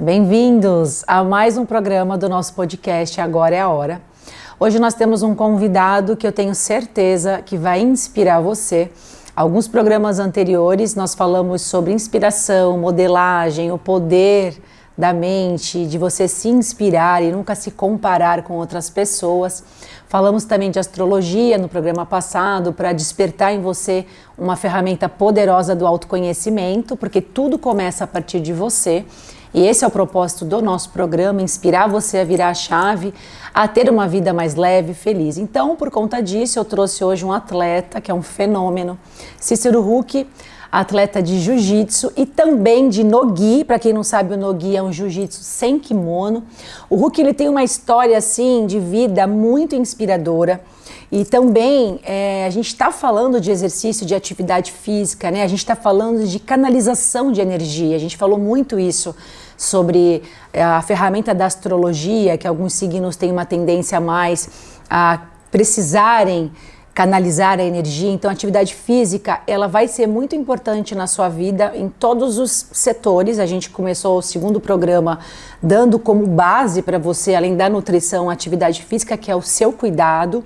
Bem-vindos a mais um programa do nosso podcast Agora é a Hora. Hoje nós temos um convidado que eu tenho certeza que vai inspirar você. Alguns programas anteriores nós falamos sobre inspiração, modelagem, o poder da mente, de você se inspirar e nunca se comparar com outras pessoas. Falamos também de astrologia no programa passado para despertar em você uma ferramenta poderosa do autoconhecimento, porque tudo começa a partir de você. E esse é o propósito do nosso programa, inspirar você a virar a chave, a ter uma vida mais leve e feliz. Então, por conta disso, eu trouxe hoje um atleta que é um fenômeno, Cícero Huck, atleta de jiu-jitsu e também de no-gi. Para quem não sabe, o no-gi é um jiu-jitsu sem kimono. O Huck, ele tem uma história assim de vida muito inspiradora. E também a gente está falando de exercício, de atividade física, né? A gente está falando de canalização de energia. A gente falou muito isso sobre a ferramenta da astrologia, que alguns signos têm uma tendência mais a precisarem canalizar a energia. Então, a atividade física, ela vai ser muito importante na sua vida em todos os setores. A gente começou o segundo programa dando como base para você, além da nutrição, a atividade física, que é o seu cuidado.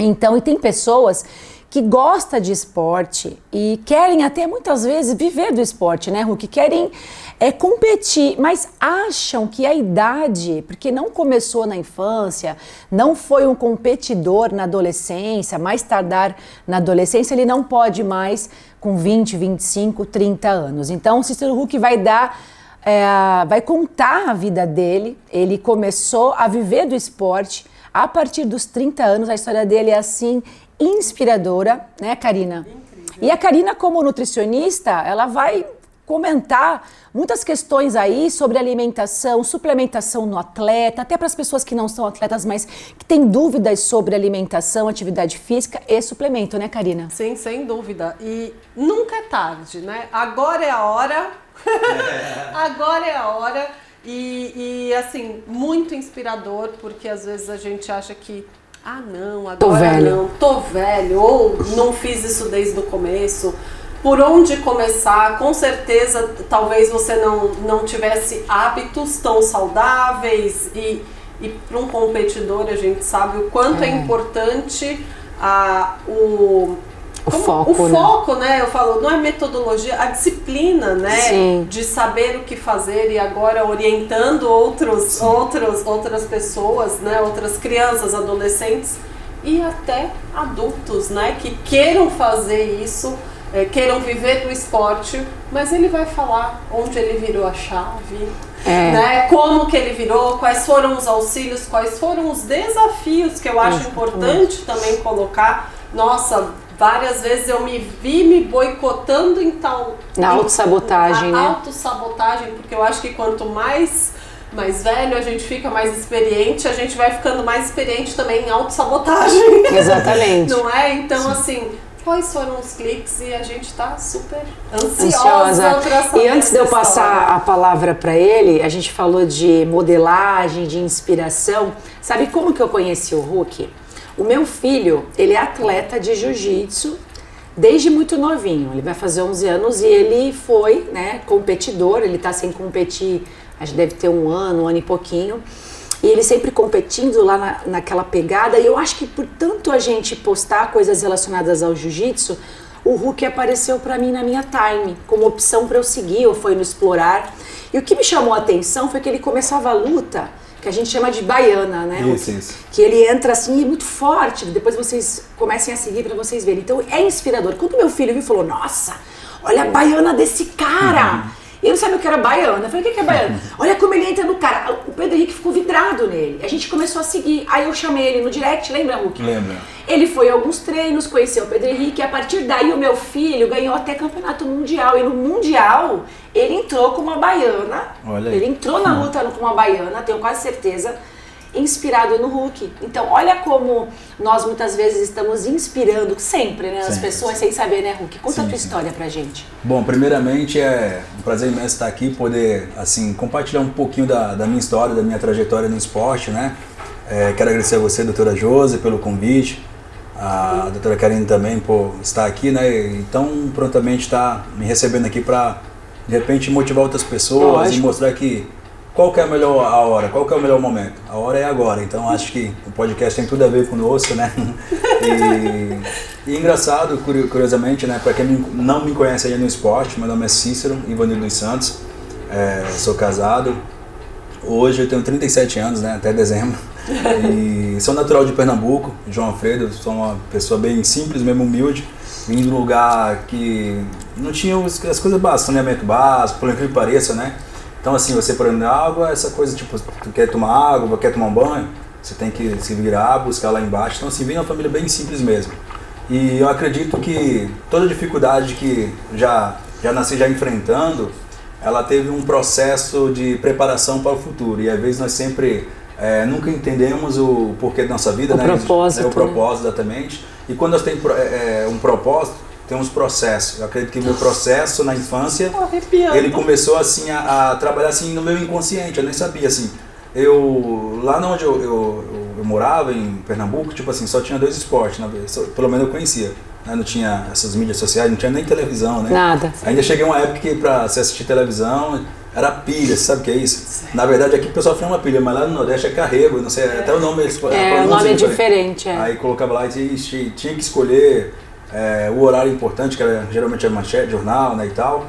Então, e tem pessoas que gostam de esporte e querem até muitas vezes viver do esporte, né, Huck? Querem competir, mas acham que a idade, porque não começou na infância, não foi um competidor na adolescência, mais tardar na adolescência, ele não pode mais com 20, 25, 30 anos. Então, o Cícero Huck vai vai contar a vida dele. Ele começou a viver do esporte a partir dos 30 anos. A história dele é assim, inspiradora, né, Karina? Incrível. E a Karina, como nutricionista, ela vai comentar muitas questões aí sobre alimentação, suplementação no atleta, até para as pessoas que não são atletas, mas que têm dúvidas sobre alimentação, atividade física e suplemento, né, Karina? Sim, sem dúvida. E nunca é tarde, né? Agora é a hora. Agora é a hora. E assim, muito inspirador, porque às vezes a gente acha que não, agora não, tô velho, ou não fiz isso desde o começo. Por onde começar? Com certeza, talvez você não tivesse hábitos tão saudáveis e para um competidor a gente sabe o quanto é importante o foco, né? Eu falo, não é metodologia, a disciplina, né? Sim. De saber o que fazer e agora orientando outras pessoas, né? Outras crianças, adolescentes e até adultos, né? Que queiram fazer isso, queiram viver do esporte, mas ele vai falar onde ele virou a chave, né? Como que ele virou, quais foram os auxílios, quais foram os desafios que eu acho importante também colocar. Nossa, várias vezes eu me vi me boicotando em tal... Na autossabotagem, né? Autossabotagem, porque eu acho que quanto mais velho a gente fica, mais experiente, a gente vai ficando mais experiente também em autossabotagem. Exatamente. Não é? Então, assim, quais foram os cliques e a gente tá super ansiosa pra saber. E antes de eu passar a palavra para ele, a gente falou de modelagem, de inspiração. Sabe como que eu conheci o Huck? O meu filho, ele é atleta de jiu-jitsu desde muito novinho. Ele vai fazer 11 anos e ele foi, né, competidor. Ele tá sem competir, acho que deve ter um ano e pouquinho. E ele sempre competindo lá naquela pegada. E eu acho que por tanto a gente postar coisas relacionadas ao jiu-jitsu, o Huck apareceu para mim na minha time, como opção para eu seguir ou foi no explorar. E o que me chamou a atenção foi que ele começava a luta, que a gente chama de baiana, né? Isso. Que ele entra assim muito forte, depois vocês comecem a seguir para vocês verem. Então é inspirador. Quando meu filho viu, falou, nossa, olha a baiana desse cara. Ele não sabia o que era baiana. Eu falei, o que é baiana? Olha como ele entra no cara. O Pedro Henrique ficou vidrado nele. A gente começou a seguir. Aí eu chamei ele no direct, lembra, Huck? Lembra. Ele foi a alguns treinos, conheceu o Pedro Henrique. E a partir daí o meu filho ganhou até campeonato mundial. E no mundial ele entrou com uma baiana. Olha aí. Ele entrou na luta com uma baiana, tenho quase certeza, inspirado no Huck. Então, olha como nós muitas vezes estamos inspirando sempre, né, as Sempre. pessoas sem saber, né, Huck? Conta a tua Sim. história pra gente. Bom, primeiramente é um prazer imenso estar aqui, poder assim, compartilhar um pouquinho da minha história, da minha trajetória no esporte, né? Quero agradecer a você, doutora Josi, pelo convite, a doutora Karine também por estar aqui, né? Então, prontamente está me recebendo aqui para, de repente, motivar outras pessoas. Lógico. E mostrar que qual que é a melhor hora, qual que é o melhor momento? A hora é agora, então acho que o podcast tem tudo a ver conosco, né? E engraçado, curiosamente, né, para quem não me conhece aí no esporte, meu nome é Cícero Ivanildo dos Santos, sou casado, hoje eu tenho 37 anos, né, até dezembro, e sou natural de Pernambuco, João Alfredo, sou uma pessoa bem simples, mesmo humilde, vim de um lugar que não tinha as coisas básicas, saneamento básico, por incrível que pareça, né? Então assim, você prende água, essa coisa tipo, tu quer tomar água, quer tomar um banho, você tem que se virar, buscar lá embaixo. Então assim, vem uma família bem simples mesmo. E eu acredito que toda dificuldade que já nasci já enfrentando, ela teve um processo de preparação para o futuro. E às vezes nós sempre nunca entendemos o porquê da nossa vida, o propósito, o propósito, exatamente. E quando nós temos um propósito, tem uns processos. Eu acredito que o meu processo na infância, ele começou assim a trabalhar assim no meu inconsciente. Eu nem sabia assim. Lá onde eu morava, em Pernambuco, tipo assim, só tinha 2 esportes, pelo menos eu conhecia. Né? Não tinha essas mídias sociais, não tinha nem televisão, né? Nada. Ainda cheguei uma época que para se assistir televisão era pilha, você sabe o que é isso? Na verdade aqui o pessoal fala uma pilha, mas lá no Nordeste é carrego, não sei, até o nome eles o nome é diferente. Aí colocava lá e tinha que escolher o horário importante, que era geralmente a manchete, jornal, né, e tal.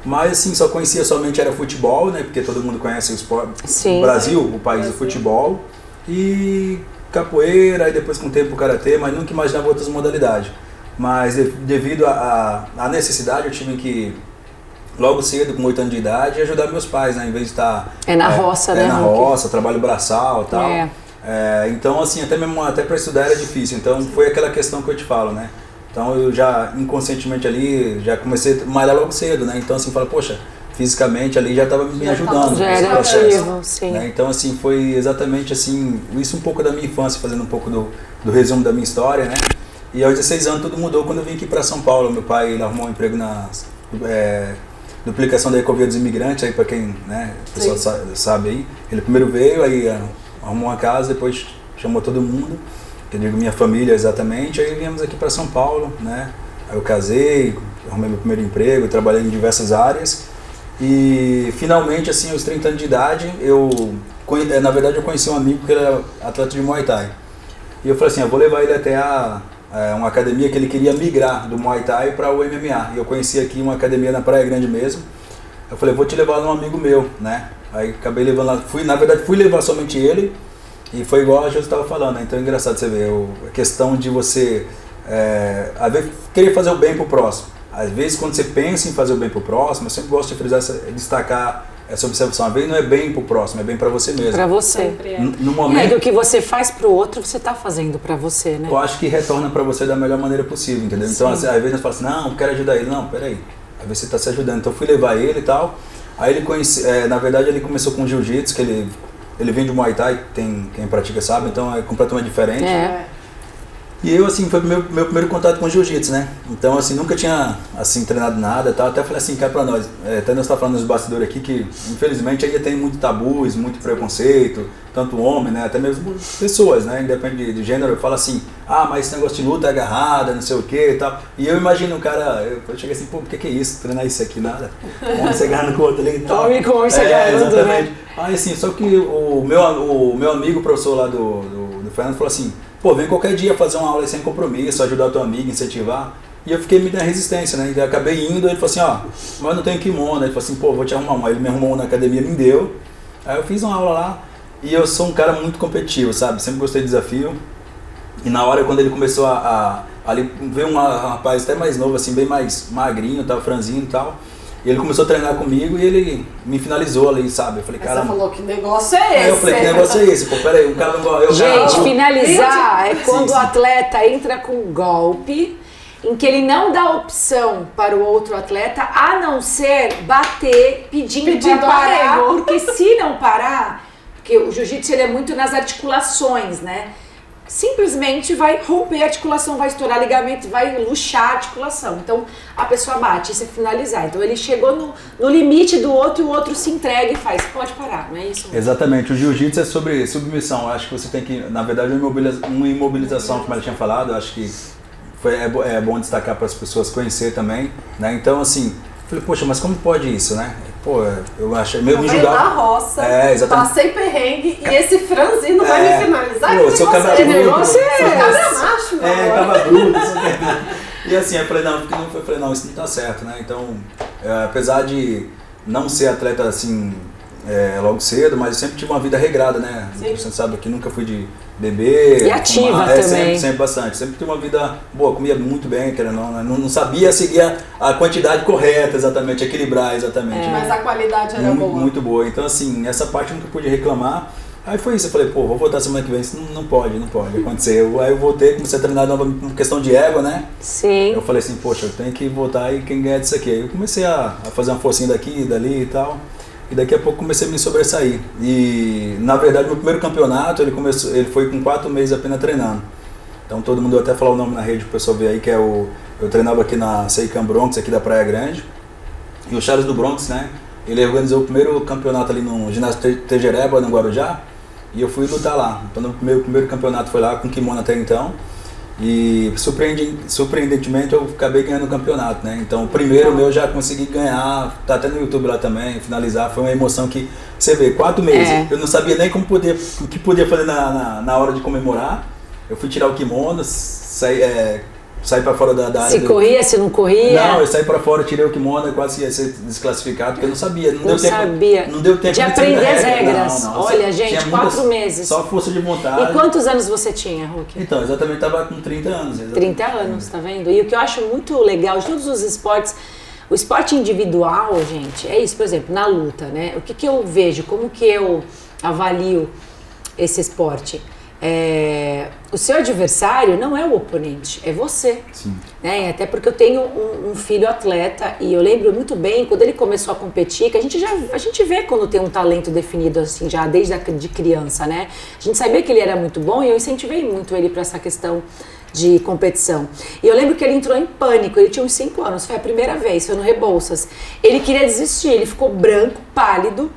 Mas assim, só conhecia somente era futebol, né, porque todo mundo conhece o esporte. Sim. O Brasil, o país do futebol, e capoeira, e depois com o tempo o karatê, mas nunca imaginava outras modalidades. Mas devido à necessidade, eu tive que, logo cedo, com 8 anos de idade, ajudar meus pais, né, em vez de estar... na roça, né? Na roça, trabalho braçal e tal. Então assim, até para estudar era difícil, então foi aquela questão que eu te falo, né. Então eu já inconscientemente ali, já comecei a malhar logo cedo, né? Então assim, fala, poxa, fisicamente ali já estava me ajudando. Já era ativo, sim. Né? Então assim, foi exatamente assim, isso um pouco da minha infância, fazendo um pouco do resumo da minha história, né? E aos 16 anos tudo mudou quando eu vim aqui para São Paulo. Meu pai ele arrumou um emprego na duplicação da Ecovia dos Imigrantes, aí para quem, né, o pessoal sabe aí. Ele primeiro veio, aí arrumou uma casa, depois chamou todo mundo. Eu digo minha família exatamente, aí viemos aqui para São Paulo, né? Aí eu casei, arrumei meu primeiro emprego, trabalhei em diversas áreas e finalmente, assim, aos 30 anos de idade, na verdade eu conheci um amigo que era atleta de Muay Thai. E eu falei assim, eu vou levar ele até uma academia que ele queria migrar do Muay Thai para o MMA. E eu conheci aqui uma academia na Praia Grande mesmo. Eu falei, vou te levar num amigo meu, né? Aí acabei levando lá, fui levar somente ele. E foi igual a Jesus estava falando, né? Então é engraçado você ver a questão de você às vezes querer fazer o bem pro próximo. Às vezes quando você pensa em fazer o bem pro próximo, eu sempre gosto de frisar, destacar essa observação. Às vezes não é bem pro próximo, é bem para você mesmo. Para você. No momento, do que você faz pro outro, você tá fazendo para você, né? Eu acho que retorna para você da melhor maneira possível, entendeu? Sim. Então às vezes nós falamos assim, não, quero ajudar ele. Não, peraí. Às vezes você está se ajudando. Então eu fui levar ele e tal. Aí ele na verdade ele começou com jiu-jitsu, que ele vem de Muay Thai, quem pratica sabe, então é completamente diferente. E eu, assim, foi meu primeiro contato com jiu-jitsu, né? Então, assim, nunca tinha, assim, treinado nada e tal. Até falei assim, cá pra nós, até nós estamos falando nos bastidores aqui que, infelizmente, ainda tem muito tabus, muito preconceito, tanto homem, né? Até mesmo pessoas, né? Independente de gênero, fala assim, mas esse negócio de luta é agarrada, não sei o que e tal. E eu imagino o cara, eu cheguei assim, pô, por que é isso? Treinar isso aqui, nada. Homem se agarrando com o outro ali e tal. Homem com homem se agarrando, exatamente. Aí, assim, só que o meu amigo, o professor lá do Fernando, falou assim, pô, vem qualquer dia fazer uma aula sem compromisso, ajudar o teu amigo, incentivar. E eu fiquei me dando resistência, né? E acabei indo, ele falou assim, mas não tenho kimono. Ele falou assim, pô, vou te arrumar uma. Ele me arrumou na academia, me deu. Aí eu fiz uma aula lá e eu sou um cara muito competitivo, sabe? Sempre gostei de desafio. E na hora, quando ele começou ali veio um rapaz até mais novo, assim, bem mais magrinho, tal, franzino e tal. E ele começou a treinar comigo e ele me finalizou ali, sabe? Eu falei, cara. Você falou, que negócio é esse? Aí eu falei, que negócio é esse? Pô, peraí, o cara não. Gente, finalizar é quando o atleta entra com um golpe em que ele não dá opção para o outro atleta a não ser bater pedindo para parar. Porque se não parar, porque o jiu-jitsu ele é muito nas articulações, né? Simplesmente vai romper a articulação, vai estourar ligamento, vai luxar a articulação. Então a pessoa bate, isso é finalizar. Então ele chegou no limite do outro e o outro se entrega e faz, pode parar, não é isso? Exatamente, o jiu-jitsu é sobre submissão. Eu acho que você tem que, na verdade, uma imobilização, como ela tinha falado, eu acho que é bom destacar para as pessoas conhecer também, né? Então assim, Falei, poxa, mas como pode isso, né? Pô, eu achei meio me da julgava. roça, Exatamente. passei perrengue e esse franzino vai me finalizar. Pô, seu cabra bruto. Negócio cabra macho, cabra bruto. E assim, eu falei, não, isso não tá certo, né? Então, apesar de não ser atleta assim, logo cedo, mas eu sempre tive uma vida regrada, né? Sim. Você sabe que nunca fui de beber. E ativa também. Sempre bastante. Sempre tive uma vida boa, comia muito bem, não sabia seguir a quantidade correta exatamente, equilibrar exatamente. Mas a qualidade era boa. Muito boa. Então assim, essa parte eu nunca pude reclamar. Aí foi isso, eu falei, pô, vou voltar semana que vem, isso não pode acontecer. Aí eu voltei, comecei a treinar novamente por questão de ego, né? Sim. Eu falei assim, poxa, eu tenho que voltar e quem ganha disso aqui. Aí eu comecei a fazer uma forcinha daqui, dali e tal. E daqui a pouco comecei a me sobressair. E na verdade meu primeiro campeonato, ele foi com 4 meses apenas treinando. Então todo mundo, eu até falar o nome na rede pro pessoal ver aí, que eu treinava aqui na Seicam Bronx, aqui da Praia Grande. E o Charles do Bronx, né? Ele organizou o primeiro campeonato ali no ginásio Tejereba, no Guarujá. E eu fui lutar lá. Então o meu primeiro campeonato foi lá com kimono até então. E surpreendentemente eu acabei ganhando o campeonato, né? Então o primeiro meu eu já consegui ganhar, tá até no YouTube lá também, finalizar. Foi uma emoção que, você vê, 4 meses. Eu não sabia nem o que podia fazer na hora de comemorar. Eu fui tirar o kimono, saí pra fora da área. Se corria, se não corria? Não, eu saí pra fora, tirei o kimono, quase ia ser desclassificado, porque eu não sabia. Não deu tempo de aprender as regras. Não, olha, gente, 4 meses. Só força de vontade. E quantos anos você tinha, Hulk? Então, exatamente, estava com 30 anos. Exatamente. 30 anos, tá vendo? E o que eu acho muito legal de todos os esportes, o esporte individual, gente, é isso. Por exemplo, na luta, né? O que eu vejo, como que eu avalio esse esporte? O seu adversário não é o oponente, é você. Sim. Né? Até porque eu tenho um filho atleta e eu lembro muito bem quando ele começou a competir, que a gente vê quando tem um talento definido assim já desde de criança, né? A gente sabia que ele era muito bom e eu incentivei muito ele para essa questão de competição. E eu lembro que ele entrou em pânico, ele tinha uns 5 anos, foi a primeira vez, foi no Rebouças. Ele queria desistir, ele ficou branco, pálido,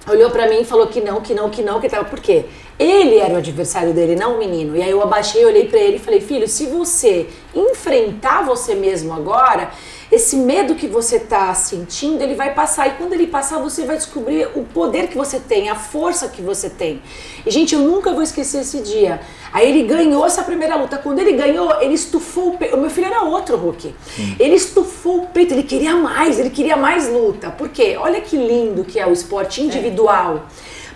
olhou pra mim e falou que tava. Por quê? Ele era o adversário dele, não o menino. E aí eu abaixei, olhei pra ele e falei, filho, se você enfrentar você mesmo agora, esse medo que você tá sentindo, ele vai passar. E quando ele passar, você vai descobrir o poder que você tem, a força que você tem. E, gente, eu nunca vou esquecer esse dia. Aí ele ganhou essa primeira luta. Quando ele ganhou, ele estufou o peito. O meu filho era outro, Hulk. Ele estufou o peito, ele queria mais luta. Por quê? Olha que lindo que é o esporte individual.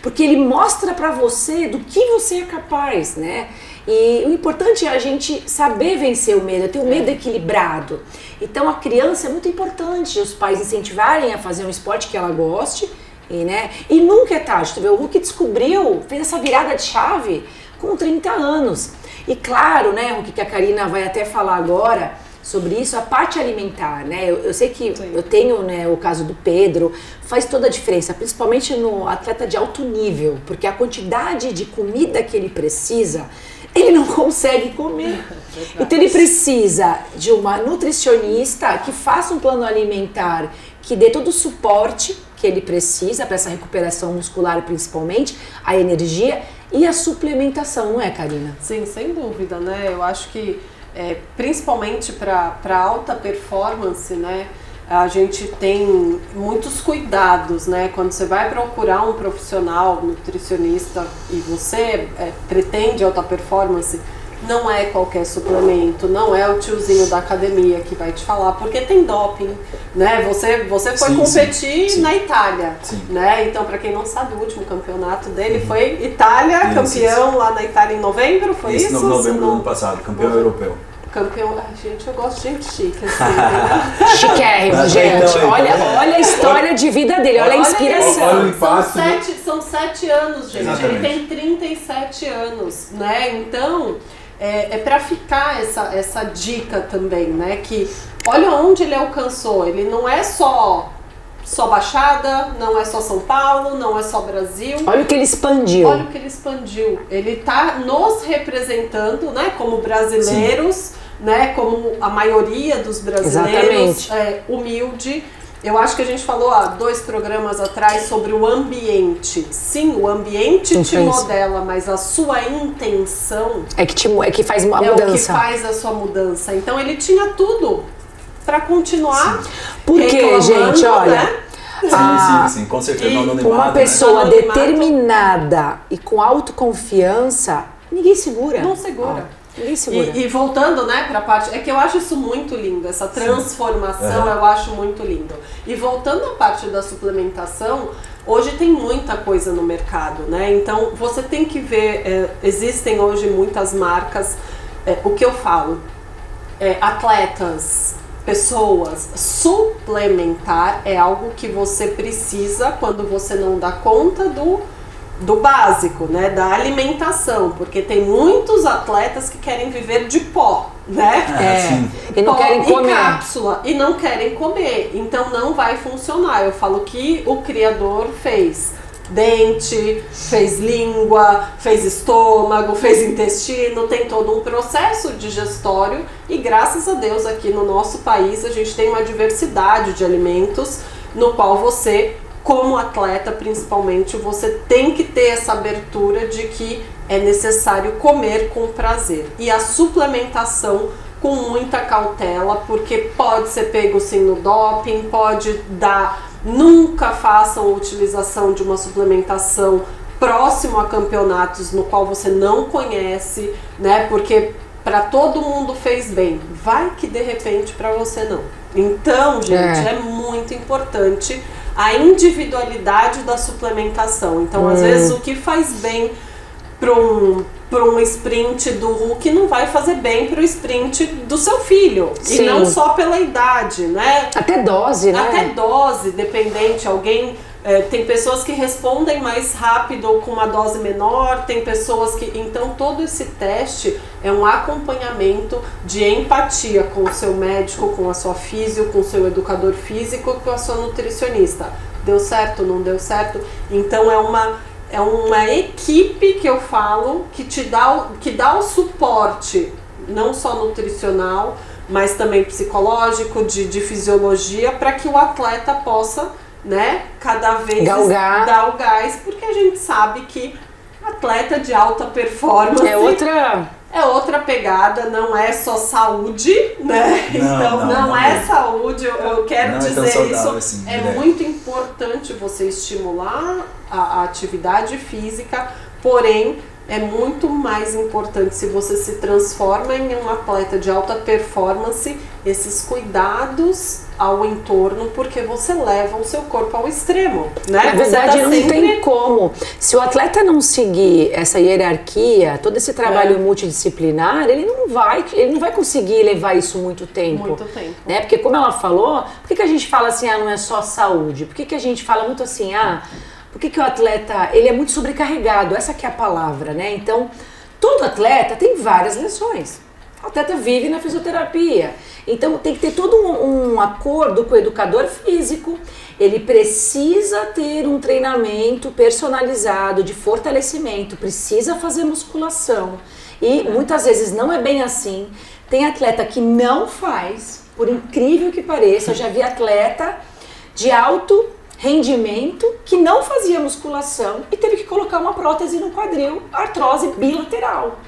Porque ele mostra pra você do que você é capaz, né? E o importante é a gente saber vencer o medo, ter o medo equilibrado. Então a criança é muito importante os pais incentivarem a fazer um esporte que ela goste, e nunca é tarde. Tu vê, o Hulk fez essa virada de chave com 30 anos. E claro, né, Hulk, que a Karina vai até falar agora sobre isso, a parte alimentar, né? Eu sei que eu tenho, né, o caso do Pedro, faz toda a diferença, principalmente no atleta de alto nível, porque a quantidade de comida que ele precisa, ele não consegue comer. Então ele precisa de uma nutricionista que faça um plano alimentar, que dê todo o suporte que ele precisa para essa recuperação muscular, principalmente, a energia e a suplementação, não é, Karina? Sim, sem dúvida, né? Eu acho que principalmente para alta performance, né, a gente tem muitos cuidados, né, quando você vai procurar um profissional nutricionista e você pretende alta performance, não é qualquer suplemento, não é o tiozinho da academia que vai te falar, porque tem doping, né? Você foi competir na Itália, né? Então, para quem não sabe, o último campeonato dele foi Itália, campeão lá na Itália em novembro, foi isso? Em novembro do ano passado, campeão europeu. Gente, eu gosto de gente chique, assim. Chiquérrimo, gente. Olha a história de vida dele, olha a inspiração. Olha o impacto. São 7 anos, gente. Exatamente. Ele tem 37 anos, né? Então, é para ficar essa dica também, né? Que olha onde ele alcançou. Ele não é só Baixada, não é só São Paulo, não é só Brasil. Olha o que ele expandiu. Ele tá nos representando, né, como brasileiros, né, como a maioria dos brasileiros, humilde. Eu acho que a gente falou há 2 programas atrás sobre o ambiente. Sim, o ambiente te modela, mas a sua intenção é que faz a mudança. É o que faz a sua mudança. Então ele tinha tudo para continuar. Porque, gente, olha, né? Sim, com certeza. No anonimato, uma pessoa né? determinada e com autoconfiança, ninguém segura. Não segura. Ninguém segura. E voltando, né, pra parte... É que eu acho isso muito lindo, essa transformação eu acho muito lindo. E voltando à parte da suplementação, hoje tem muita coisa no mercado, né? Então, você tem que ver, existem hoje muitas marcas, o que eu falo, atletas, pessoas, suplementar é algo que você precisa quando você não dá conta do básico, né, da alimentação, porque tem muitos atletas que querem viver de pó, né? E não pó querem comer. E cápsula, e não querem comer, então não vai funcionar. Eu falo que o criador fez dente, fez língua, fez estômago, fez intestino, tem todo um processo digestório e graças a Deus aqui no nosso país a gente tem uma diversidade de alimentos no qual você, como atleta principalmente, você tem que ter essa abertura de que é necessário comer com prazer. E a suplementação com muita cautela, porque pode ser pego sim no doping, pode dar... Nunca façam a utilização de uma suplementação próximo a campeonatos no qual você não conhece, né? Porque para todo mundo fez bem, vai que de repente para você não. Então, gente, é muito importante a individualidade da suplementação. Então, às vezes, o que faz bem para um sprint do Hulk não vai fazer bem para o sprint do seu filho. Sim. E não só pela idade, né? Até dose, né? Até dose, dependente. Tem pessoas que respondem mais rápido com uma dose menor, tem pessoas que... Então, todo esse teste é um acompanhamento de empatia com o seu médico, com a sua físio, com o seu educador físico, com a sua nutricionista. Deu certo, não deu certo? Então, é uma equipe que eu falo que dá o suporte, não só nutricional, mas também psicológico, de fisiologia, para que o atleta possa, né, cada vez dar o gás, porque a gente sabe que atleta de alta performance é outra pegada, não é só saúde, né? Então não é saúde, eu quero dizer isso. Assim, muito importante você estimular a atividade física, porém é muito mais importante se você se transforma em um atleta de alta performance, esses cuidados ao entorno, porque você leva o seu corpo ao extremo, né? Na verdade, não tem como. Se o atleta não seguir essa hierarquia, todo esse trabalho multidisciplinar, ele não vai conseguir levar isso muito tempo. Muito tempo. Né? Porque como ela falou, por que a gente fala assim, não é só saúde? Por que a gente fala muito assim, por que o atleta, ele é muito sobrecarregado? Essa que é a palavra, né? Então, todo atleta tem várias lesões. O atleta vive na fisioterapia. Então, tem que ter todo um acordo com o educador físico. Ele precisa ter um treinamento personalizado de fortalecimento, precisa fazer musculação. E muitas vezes não é bem assim. Tem atleta que não faz, por incrível que pareça. Eu já vi atleta de alto rendimento que não fazia musculação e teve que colocar uma prótese no quadril, artrose bilateral.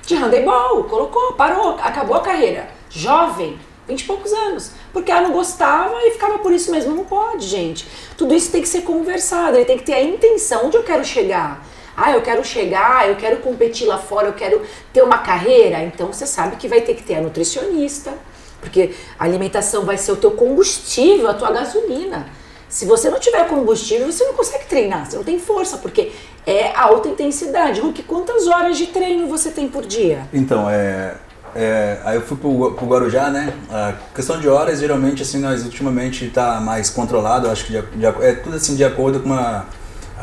De handebol, colocou, parou, acabou a carreira. Jovem, 20 e poucos anos. Porque ela não gostava e ficava por isso mesmo. Não pode, gente. Tudo isso tem que ser conversado, ele tem que ter a intenção. Onde eu quero chegar? Eu quero chegar, eu quero competir lá fora, eu quero ter uma carreira. Então você sabe que vai ter que ter a nutricionista, porque a alimentação vai ser o teu combustível, a tua gasolina. Se você não tiver combustível, você não consegue treinar, você não tem força, porque é alta intensidade. Hulk, quantas horas de treino você tem por dia? Então, aí eu fui pro Guarujá, né? A questão de horas, geralmente, assim, nós ultimamente tá mais controlado, acho que é tudo assim de acordo com a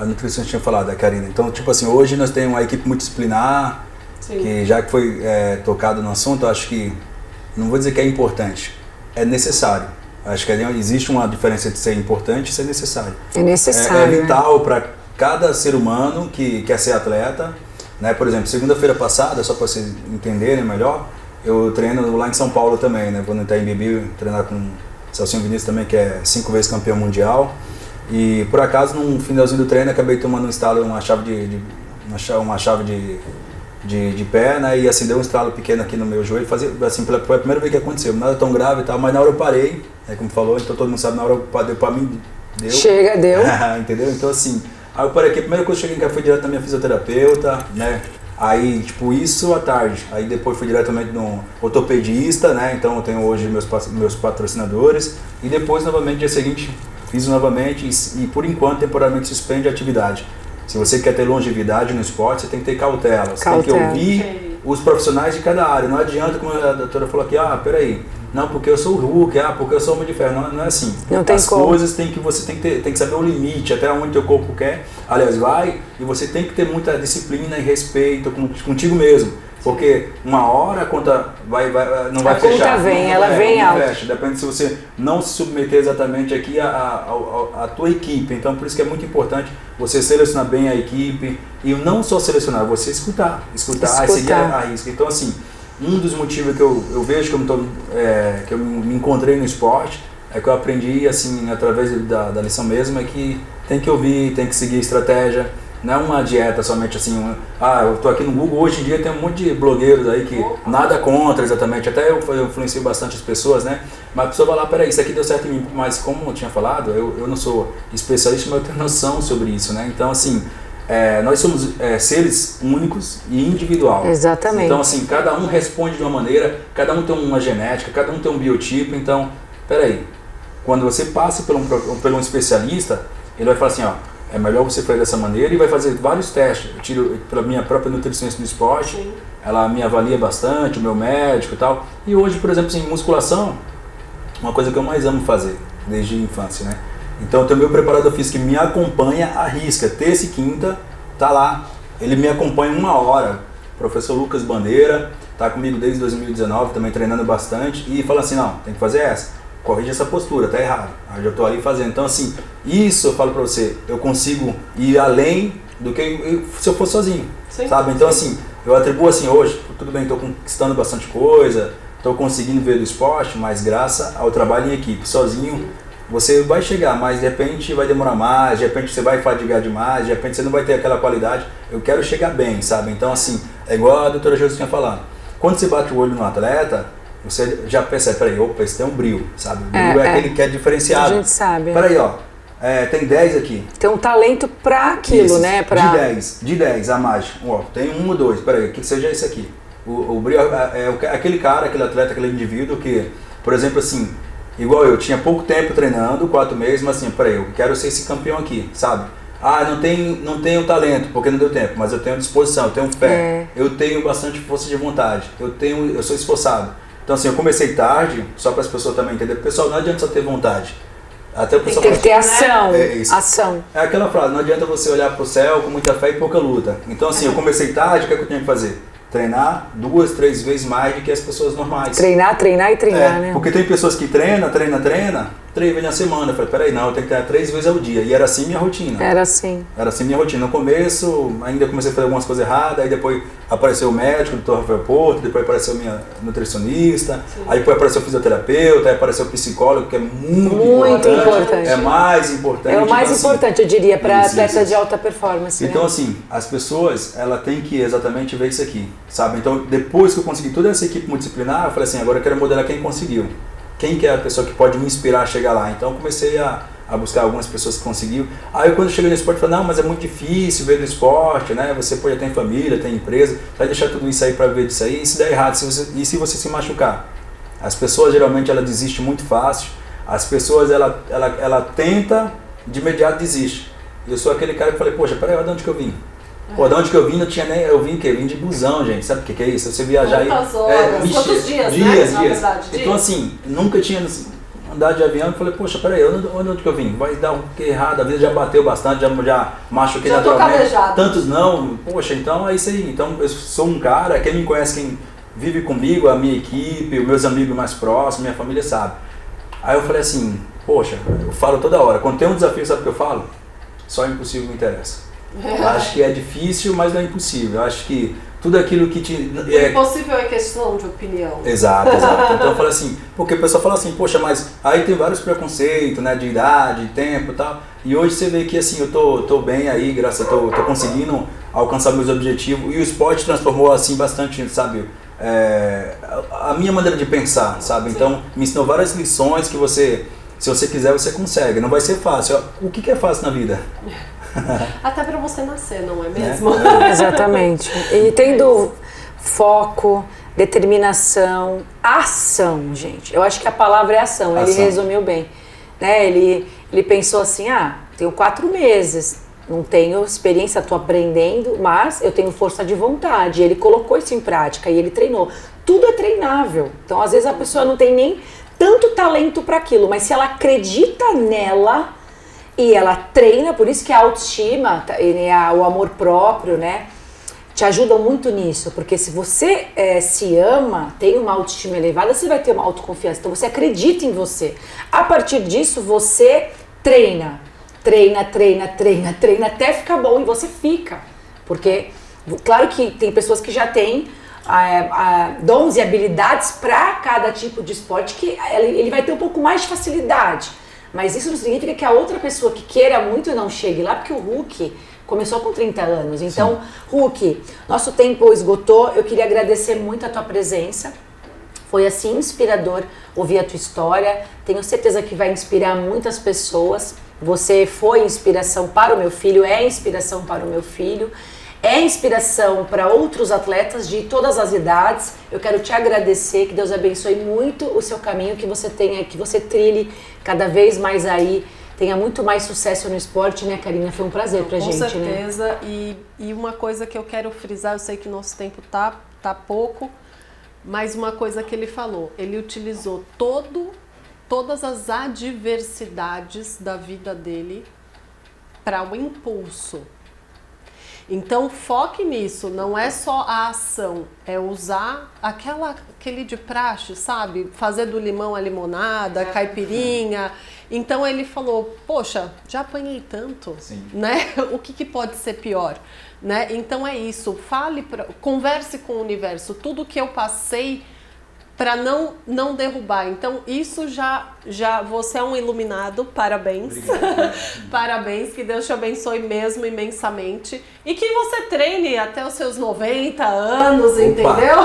nutricionista tinha falado, a Karina. Então, tipo assim, hoje nós temos uma equipe multidisciplinar, que já que foi tocado no assunto, eu acho que, não vou dizer que é importante, é necessário. Acho que existe uma diferença de ser importante e ser necessário. É necessário. É vital para cada ser humano que quer ser atleta. Né? Por exemplo, segunda-feira passada, só para vocês entenderem melhor, eu treino lá em São Paulo também, né? Vou no Itaim Bibi treinar com o Celcinho Vinícius também, que é 5 vezes campeão mundial. E por acaso, no finalzinho do treino, acabei tomando um estalo, uma chave de de pé, né? E assim, deu um estralo pequeno aqui no meu joelho, assim, foi a primeira vez que aconteceu, nada tão grave e tal, mas na hora eu parei, como falou, então todo mundo sabe, na hora deu pra mim, deu. Chega, deu. Entendeu? Então assim, aí eu parei aqui, a primeira coisa que eu cheguei em casa foi direto na minha fisioterapeuta, né? Aí, tipo, isso à tarde, aí depois fui diretamente no ortopedista, né? Então eu tenho hoje meus patrocinadores, e depois, novamente, dia seguinte, fiz novamente e por enquanto, temporariamente, suspende a atividade. Se você quer ter longevidade no esporte, você tem que ter cautela. Você tem que ouvir os profissionais de cada área. Não adianta, como a doutora falou aqui, peraí, não, porque eu sou o Hulk, porque eu sou o Homem de Ferro. Não é assim. Não tem As coisas você tem que saber o limite, até onde teu corpo quer. Aliás, vai, e você tem que ter muita disciplina e respeito contigo mesmo. Porque uma hora a conta não vai fechar. A conta vem, ela vem alta. Depende se você não se submeter exatamente aqui à tua equipe. Então, por isso que é muito importante você selecionar bem a equipe. E não só selecionar, você escutar e seguir a risca. Então, assim, um dos motivos que eu vejo que eu me encontrei no esporte é que eu aprendi, assim, através da lição mesmo, é que tem que ouvir, tem que seguir estratégia. Não é uma dieta somente assim, eu tô aqui no Google, hoje em dia tem um monte de blogueiros aí que nada contra exatamente, até eu influencio bastante as pessoas, né? Mas a pessoa vai lá, peraí, isso aqui deu certo em mim, mas como eu tinha falado, eu não sou especialista, mas eu tenho noção sobre isso, né? Então, assim, nós somos seres únicos e individual. Exatamente. Então, assim, cada um responde de uma maneira, cada um tem uma genética, cada um tem um biotipo, então, peraí, quando você passa por um especialista, ele vai falar assim, é melhor você fazer dessa maneira e vai fazer vários testes. Eu tiro pela minha própria nutricionista do esporte, sim, ela me avalia bastante, o meu médico e tal. E hoje, por exemplo, em musculação, uma coisa que eu mais amo fazer, desde a infância, né? Então, tem o meu preparador físico que me acompanha à risca, terça e quinta, tá lá. Ele me acompanha 1 hora. Professor Lucas Bandeira, tá comigo desde 2019, também treinando bastante. E fala assim, não, tem que fazer essa. Corrige essa postura, tá errado. Aí eu tô ali fazendo. Então, assim, isso eu falo pra você, eu consigo ir além do que se eu fosse sozinho, sim, sabe? Então, sim, assim, eu atribuo assim, hoje, tudo bem, tô conquistando bastante coisa, tô conseguindo ver do esporte, mas graças ao trabalho em equipe, sozinho, sim, você vai chegar, mas de repente vai demorar mais, de repente você vai fadigar demais, de repente você não vai ter aquela qualidade. Eu quero chegar bem, sabe? Então, assim, é igual a doutora Josi tinha falado. Quando você bate o olho no atleta, você já percebe, peraí, opa, esse tem um brilho, sabe? O brilho é aquele que é diferenciado. A gente sabe. Peraí, tem 10 aqui. Tem um talento pra aquilo, isso, né? De 10 a mais. Tem 1 ou 2, peraí, que seja esse aqui. O brilho é aquele cara, aquele atleta, aquele indivíduo que, por exemplo, assim, igual eu, tinha pouco tempo treinando, 4 meses, mas assim, peraí, eu quero ser esse campeão aqui, sabe? Não tenho talento, porque não deu tempo, mas eu tenho disposição, eu tenho fé, eu tenho bastante força de vontade, eu sou esforçado. Então, assim, eu comecei tarde, só para as pessoas também entenderem. Pessoal, não adianta só ter vontade. Até o pessoal tem que ter ação. Ação. É aquela frase, não adianta você olhar para o céu com muita fé e pouca luta. Então, assim, eu comecei tarde, o que eu tinha que fazer? Treinar 2, 3 vezes mais do que as pessoas normais. Treinar, né? Porque tem pessoas que treinam 3 vezes na semana. Eu falei, peraí, não, eu tenho que treinar 3 vezes ao dia. E era assim minha rotina. Era assim minha rotina. No começo, ainda comecei a fazer algumas coisas erradas, aí depois apareceu o médico, o Dr. Rafael Porto, depois apareceu minha nutricionista, sim, aí depois apareceu o fisioterapeuta, aí apareceu o psicólogo, que é muito importante. É mais importante. É o mais então, importante, assim, eu diria, para atleta de alta performance. Então, né? assim, as pessoas, ela tem que exatamente ver isso aqui, sabe? Então, depois que eu consegui toda essa equipe multidisciplinar, eu falei assim, agora eu quero modelar quem conseguiu. Quem que é a pessoa que pode me inspirar a chegar lá? Então, eu comecei a buscar algumas pessoas que conseguiu. Aí, quando eu cheguei no esporte, eu falei, não, mas é muito difícil ver no esporte, né? Você pode ter família, tem empresa, vai deixar tudo isso aí para ver disso aí. E se der errado, e se você se machucar? As pessoas, geralmente, ela desiste muito fácil. As pessoas, ela tenta, de imediato desiste. Eu sou aquele cara que falei, poxa, peraí, de onde que eu vim? Pô, de onde que eu vim, não tinha nem. Eu vim o quê? Vim de busão, gente. Sabe o que é isso? Você viajar quantas horas? Quantos dias, né? Na verdade, então, assim, nunca tinha andado de avião e falei, poxa, peraí, onde que eu vim? Vai dar um que errado, a vida já bateu bastante, já machuquei naturalmente. Tantos não, poxa, então é isso aí. Então, eu sou um cara, quem me conhece, quem vive comigo, a minha equipe, os meus amigos mais próximos, minha família sabe. Aí eu falei assim, poxa, eu falo toda hora, quando tem um desafio, sabe o que eu falo? Só impossível me interessa. Eu acho que é difícil, mas não é impossível. Eu acho que tudo aquilo que te... Impossível é questão de opinião. Exato. Então eu falo assim, porque o pessoal fala assim, poxa, mas aí tem vários preconceitos, né, de idade, de tempo e tal. E hoje você vê que assim, eu tô bem aí, tô conseguindo alcançar meus objetivos. E o esporte transformou assim bastante, sabe, a minha maneira de pensar, sabe? Sim. Então me ensinou várias lições que você, se você quiser, você consegue. Não vai ser fácil. O que é fácil na vida? Até para você nascer, não é mesmo? Exatamente. E tendo foco, determinação, ação, gente. Eu acho que a palavra é ação. Ele resumiu bem. Né? Ele pensou assim, tenho 4 meses, não tenho experiência, estou aprendendo, mas eu tenho força de vontade. Ele colocou isso em prática e ele treinou. Tudo é treinável. Então, às vezes, a pessoa não tem nem tanto talento para aquilo, mas se ela acredita nela e ela treina, por isso que a autoestima, o amor próprio, né, te ajudam muito nisso, porque se você se ama, tem uma autoestima elevada, você vai ter uma autoconfiança, então você acredita em você. A partir disso, você treina até ficar bom e você fica. Porque, claro que tem pessoas que já têm dons e habilidades para cada tipo de esporte, que ele vai ter um pouco mais de facilidade. Mas isso não significa que a outra pessoa que queira muito não chegue lá, porque o Hulk começou com 30 anos. Então, sim. Hulk, nosso tempo esgotou. Eu queria agradecer muito a tua presença. Foi assim inspirador ouvir a tua história. Tenho certeza que vai inspirar muitas pessoas. Você foi inspiração para o meu filho, é inspiração para o meu filho. É inspiração para outros atletas de todas as idades. Eu quero te agradecer, que Deus abençoe muito o seu caminho, que você tenha, que você trilhe cada vez mais aí, tenha muito mais sucesso no esporte, né, Karina? Foi um prazer pra gente, né? Com certeza, e uma coisa que eu quero frisar, eu sei que nosso tempo tá pouco, mas uma coisa que ele falou, ele utilizou todas as adversidades da vida dele para o impulso. Então foque nisso, não é só a ação, é usar aquele de praxe, sabe? Fazer do limão a limonada, caipirinha. Então ele falou, poxa, já apanhei tanto, sim, né? O que pode ser pior, né? Então é isso, converse com o universo, tudo que eu passei para não derrubar. Então isso já você é um iluminado, parabéns. Parabéns, que Deus te abençoe mesmo imensamente e que você treine até os seus 90 anos. Opa. Entendeu?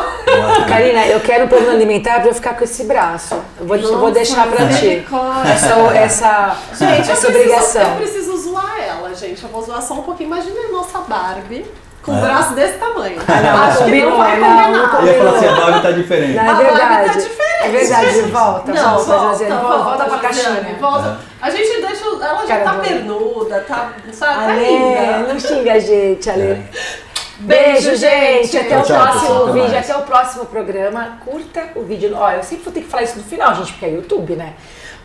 Karina, eu quero um plano alimentar para eu ficar com esse braço. Eu vou deixar para ti essa obrigação. Eu preciso zoar ela, gente. Eu vou zoar só um pouquinho. Imagina a nossa Barbie com um braço desse tamanho. Acho que não vai combinar. Eu ia falar assim, a Barbie tá diferente. Não, é verdade. Tá diferente. É verdade, volta pra caixinha. Volta. A gente deixa, ela já tá pernuda, tá linda. Não xinga a gente, Ale. Beijo, gente. Até o próximo vídeo, até o próximo programa. Curta o vídeo. Olha, eu sempre vou ter que falar isso no final, gente, porque é YouTube, né?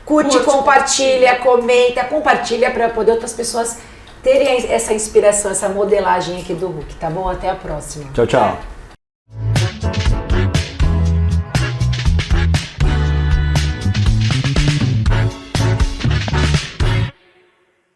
Curte, compartilha, comenta, compartilha para poder outras pessoas terem essa inspiração, essa modelagem aqui do Hulk, tá bom? Até a próxima. Tchau, tchau.